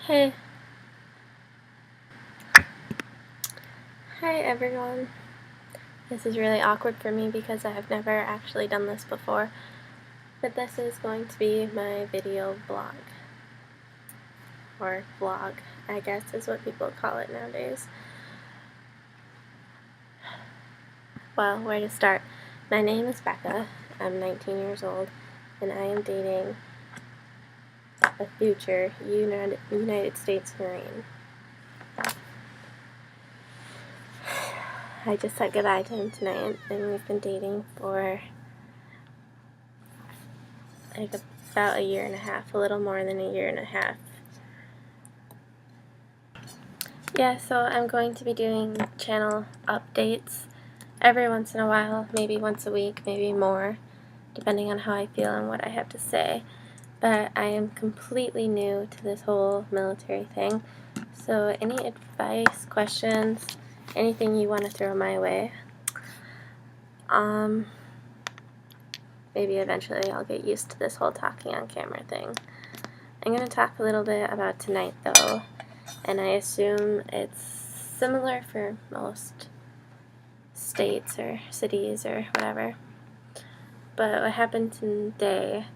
Hey. Hi everyone. This is really awkward for me because I have never actually done this before, but this is going to be my video blog. Or vlog, I guess is what people call it nowadays. Well, where to start? My name is Becca. I'm 19 years old, and I am dating a future United States Marine. I just said goodbye to him tonight, and we've been dating for about a year and a half, a little more than a year and a half. Yeah, so I'm going to be doing channel updates every once in a while, maybe once a week, maybe more, depending on how I feel and what I have to say. But I am completely new to this whole military thing, so any advice, questions, anything you want to throw my way, maybe eventually I'll get used to this whole talking on camera thing. I'm going to talk a little bit about tonight though, and I assume it's similar for most states or cities or whatever. But what happened today,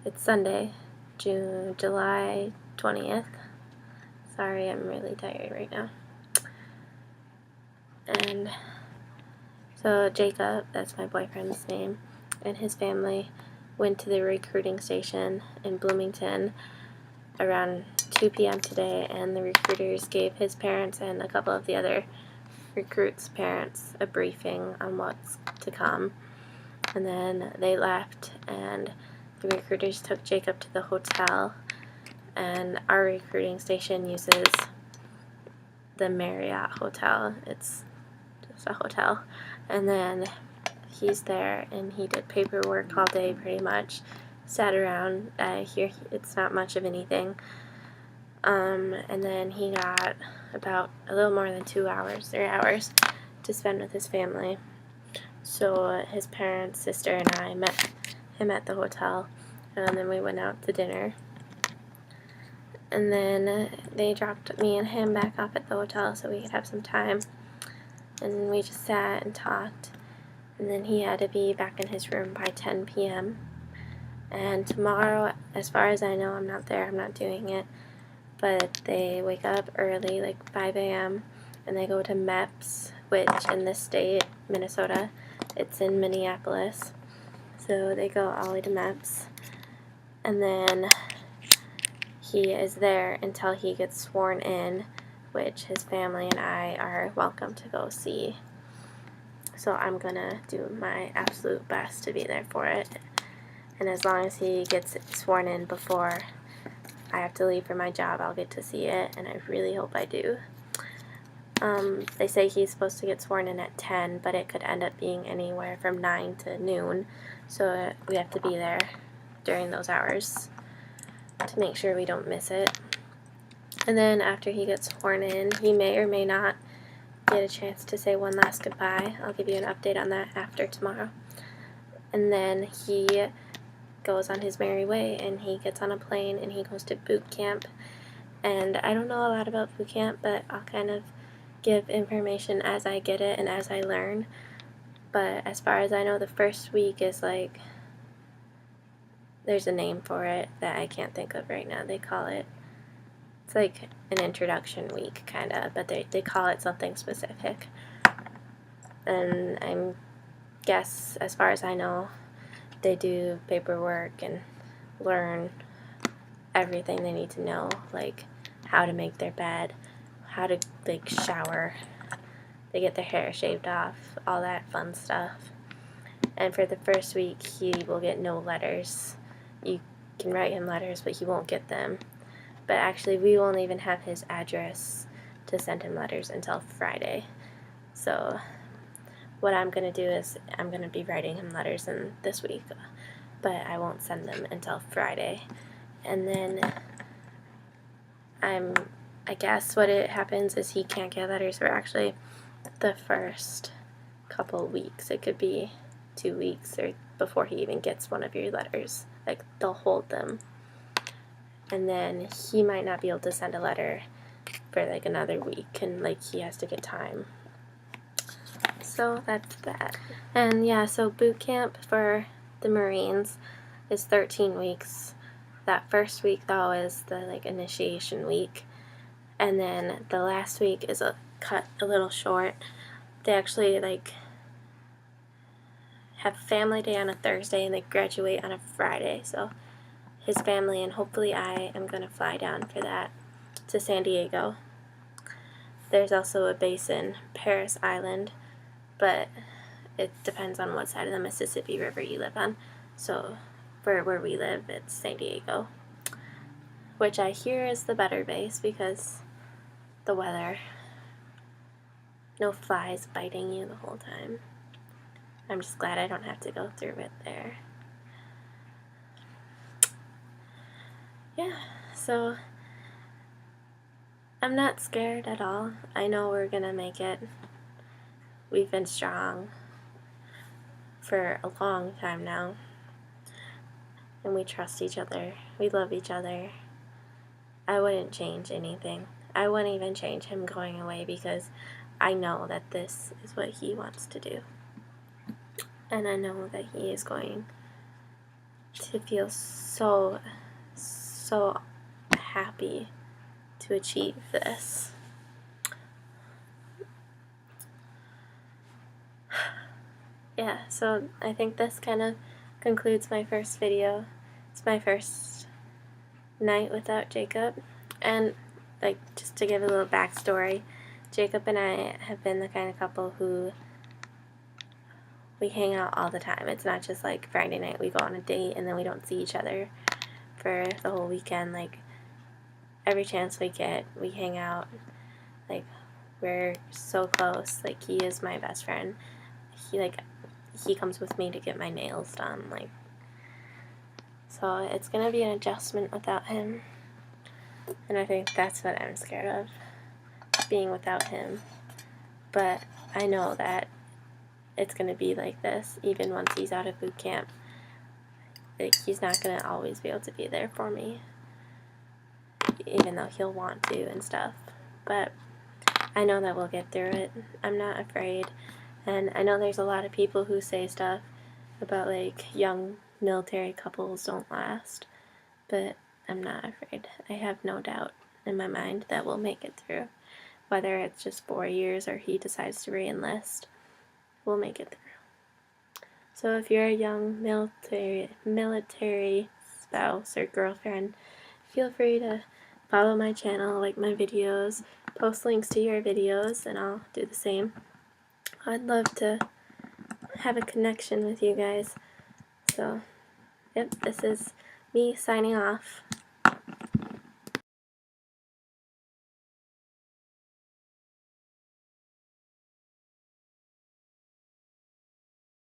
it's Sunday, July 20th. Sorry, I'm really tired right now. And so Jacob, that's my boyfriend's name, and his family went to the recruiting station in Bloomington around 2 p.m. today, and the recruiters gave his parents and a couple of the other recruits' parents a briefing on what's to come. And then they left, and the recruiters took Jacob to the hotel, and our recruiting station uses the Marriott Hotel. It's just a hotel. And then he's there, and he did paperwork all day pretty much. Sat around. I hear it's not much of anything. And then he got about a little more than 3 hours to spend with his family. So his parents, sister, and I met him at the hotel, and then we went out to dinner. And then they dropped me and him back off at the hotel so we could have some time. And we just sat and talked. And then he had to be back in his room by 10 p.m. And tomorrow, as far as I know, I'm not there, I'm not doing it. But they wake up early, like 5 a.m., and they go to MEPS, which in this state, Minnesota, it's in Minneapolis. So they go all the way to MEPS. And then he is there until he gets sworn in, which his family and I are welcome to go see. So I'm gonna do my absolute best to be there for it. And as long as he gets sworn in before I have to leave for my job, I'll get to see it, and I really hope I do. They say he's supposed to get sworn in at 10, but it could end up being anywhere from 9 to noon, so we have to be there during those hours to make sure we don't miss it. And then after he gets sworn in, he may or may not get a chance to say one last goodbye. I'll give you an update on that after tomorrow. And then he goes on his merry way, and he gets on a plane, and he goes to boot camp. And I don't know a lot about boot camp, but I'll kind of give information as I get it and as I learn. But as far as I know, the first week is like, there's a name for it that I can't think of right now. They call it, it's like an introduction week, kind of, but they call it something specific. And I guess, as far as I know, they do paperwork and learn everything they need to know, like how to make their bed, how to like shower, they get their hair shaved off, all that fun stuff. And for the first week, he will get no letters. You can write him letters, but he won't get them. But actually, we won't even have his address to send him letters until Friday. So what I'm going to do is I'm going to be writing him letters in this week, but I won't send them until Friday. And then I guess what it happens is he can't get letters for actually the first couple weeks. It could be 2 weeks or before he even gets one of your letters. Like, they'll hold them. and then he might not be able to send a letter for like another week, and like he has to get time. So that's that. And yeah, so boot camp for the Marines is 13 weeks. That first week though is the like initiation week, and then the last week is cut a little short. They actually like have family day on a Thursday and they graduate on a Friday. So his family and hopefully I am going to fly down for that to San Diego. There's also a base in Paris Island, but it depends on what side of the Mississippi River you live on. So for where we live, it's San Diego, which I hear is the better base because the weather, no flies biting you the whole time. I'm just glad I don't have to go through it there. Yeah, so I'm not scared at all. I know we're gonna make it. We've been strong for a long time now, and we trust each other. We love each other. I wouldn't change anything. I wouldn't even change him going away because I know that this is what he wants to do. And I know that he is going to feel so happy to achieve this. Yeah, so I think this kind of concludes my first video. It's my first night without Jacob. And like, just to give a little backstory, Jacob and I have been the kind of couple who we hang out all the time. It's not just like Friday night we go on a date and then we don't see each other for the whole weekend. Like, every chance we get, we hang out. Like, we're so close. Like, he is my best friend. He comes with me to get my nails done. Like, so it's gonna be an adjustment without him. And I think that's what I'm scared of, being without him. But I know that it's going to be like this even once he's out of boot camp. Like, he's not going to always be able to be there for me, even though he'll want to and stuff. But I know that we'll get through it. I'm not afraid. And I know there's a lot of people who say stuff about like young military couples don't last, but I'm not afraid. I have no doubt in my mind that we'll make it through. Whether it's just 4 years or he decides to re-enlist, we'll make it through. So if you're a young military spouse or girlfriend, feel free to follow my channel, like my videos, post links to your videos, and I'll do the same. I'd love to have a connection with you guys. So, yep, this is me signing off.